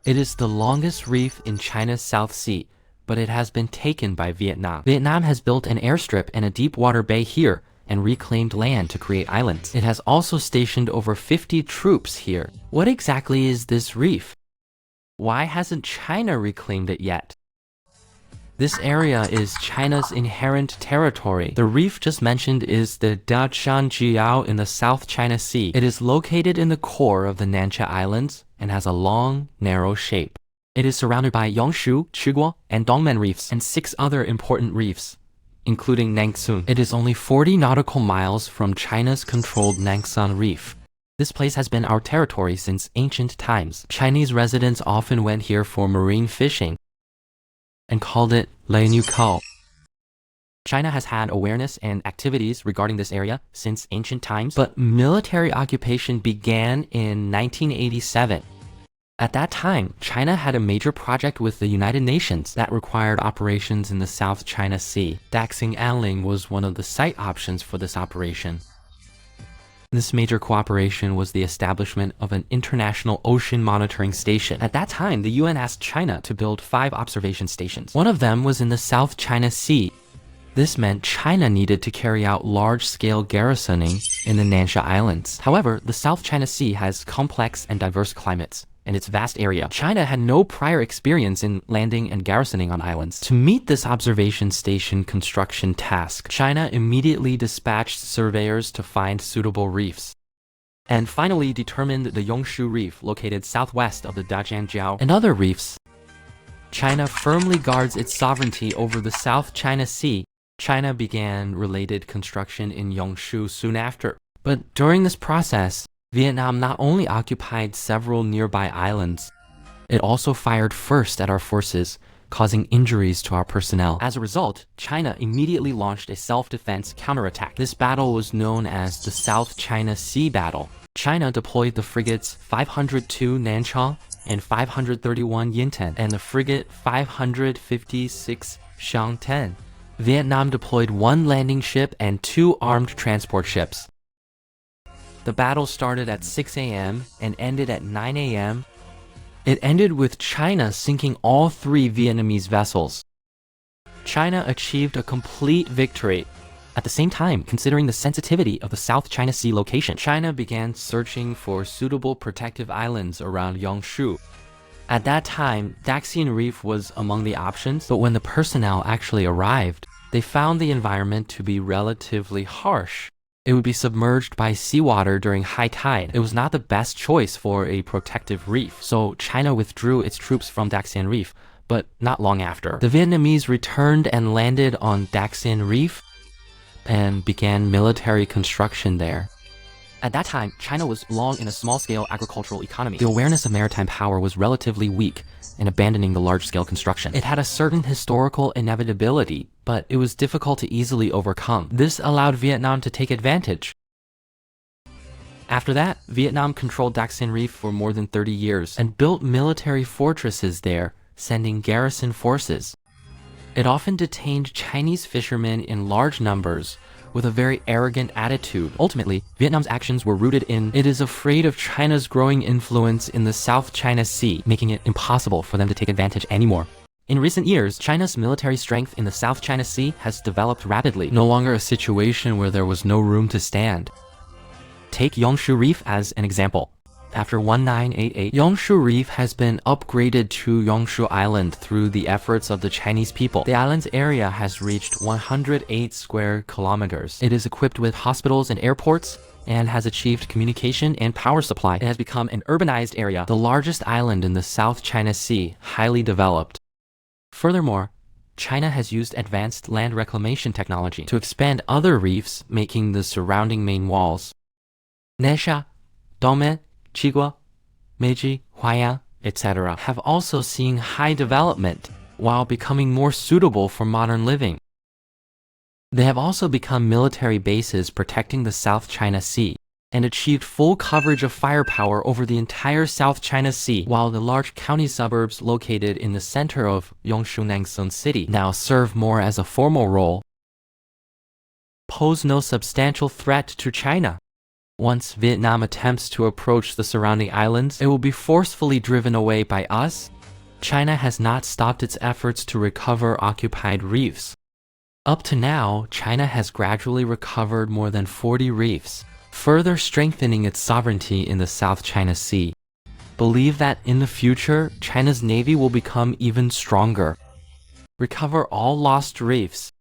It is the longest reef in China's South Sea, but it has been taken by Vietnam. Vietnam has built an airstrip and a deep water bay here and reclaimed land to create islands. It has also stationed over 50 troops here. What exactly is this reef? Why hasn't China reclaimed it yet? This area is China's inherent territory. The reef just mentioned is the Dachanjiao in the South China Sea. It is located in the core of the Nansha Islands and has a long, narrow shape. It is surrounded by Yongshu, Chiguo, and Dongmen reefs and 6 other important reefs, including Nangsun. It is only 40 nautical miles from China's controlled Nangsan Reef. This place has been our territory since ancient times. Chinese residents often went here for marine fishing and called it Lai Nu Kao. China has had awareness and activities regarding this area since ancient times, but military occupation began in 1987. At that time, China had a major project with the United Nations that required operations in the South China Sea. Daxing Anling was one of the site options for this operation. This major cooperation was the establishment of an international ocean monitoring station. At that time, the UN asked China to build 5 observation stations. One of them was in the South China Sea. This meant China needed to carry out large-scale garrisoning in the Nansha Islands. However, the South China Sea has complex and diverse climates. In its vast area, China had no prior experience in landing and garrisoning on islands. To meet this observation station construction task, China immediately dispatched surveyors to find suitable reefs, and finally determined the Yongshu Reef located southwest of the Dachanjiao and other reefs. China firmly guards its sovereignty over the South China Sea. China began related construction in Yongshu soon after. But during this process, Vietnam not only occupied several nearby islands, it also fired first at our forces, causing injuries to our personnel. As a result, China immediately launched a self-defense counterattack. This battle was known as the South China Sea Battle. China deployed the frigates 502 Nanchang and 531 Yinten, and the frigate 556 Shangten. Vietnam deployed 1 landing ship and 2 armed transport ships. The battle started at 6 a.m. and ended at 9 a.m. It ended with China sinking all 3 Vietnamese vessels. China achieved a complete victory. At the same time, considering the sensitivity of the South China Sea location, China began searching for suitable protective islands around Yongshu. At that time, Daxian Reef was among the options, but when the personnel actually arrived, they found the environment to be relatively harsh. It would be submerged by seawater during high tide. It was not the best choice for a protective reef, so China withdrew its troops from Daxian Reef, but not long after. The Vietnamese returned and landed on Daxian Reef and began military construction there. At that time, China was long in a small-scale agricultural economy. The awareness of maritime power was relatively weak in abandoning the large-scale construction. It had a certain historical inevitability, but it was difficult to easily overcome. This allowed Vietnam to take advantage. After that, Vietnam controlled Daxin Reef for more than 30 years and built military fortresses there, sending garrison forces. It often detained Chinese fishermen in large numbers with a very arrogant attitude. Ultimately, Vietnam's actions were rooted in it is afraid of China's growing influence in the South China Sea, making it impossible for them to take advantage anymore. In recent years, China's military strength in the South China Sea has developed rapidly, no longer a situation where there was no room to stand. Take Yongshu Reef as an example. After 1988, Yongshu Reef has been upgraded to Yongshu Island through the efforts of the Chinese people. The island's area has reached 108 square kilometers. It is equipped with hospitals and airports and has achieved communication and power supply. It has become an urbanized area, the largest island in the South China Sea, highly developed. Furthermore, China has used advanced land reclamation technology to expand other reefs, making the surrounding main walls. Nansha, Dongmen, Chiguo, Meiji, Huaya, etc. have also seen high development while becoming more suitable for modern living. They have also become military bases protecting the South China Sea and achieved full coverage of firepower over the entire South China Sea, while the large county suburbs located in the center of Yongshu Nangsun City now serve more as a formal role, pose no substantial threat to China. Once Vietnam attempts to approach the surrounding islands, it will be forcefully driven away by us. China has not stopped its efforts to recover occupied reefs. Up to now, China has gradually recovered more than 40 reefs, further strengthening its sovereignty in the South China Sea. Believe that in the future, China's navy will become even stronger. Recover all lost reefs.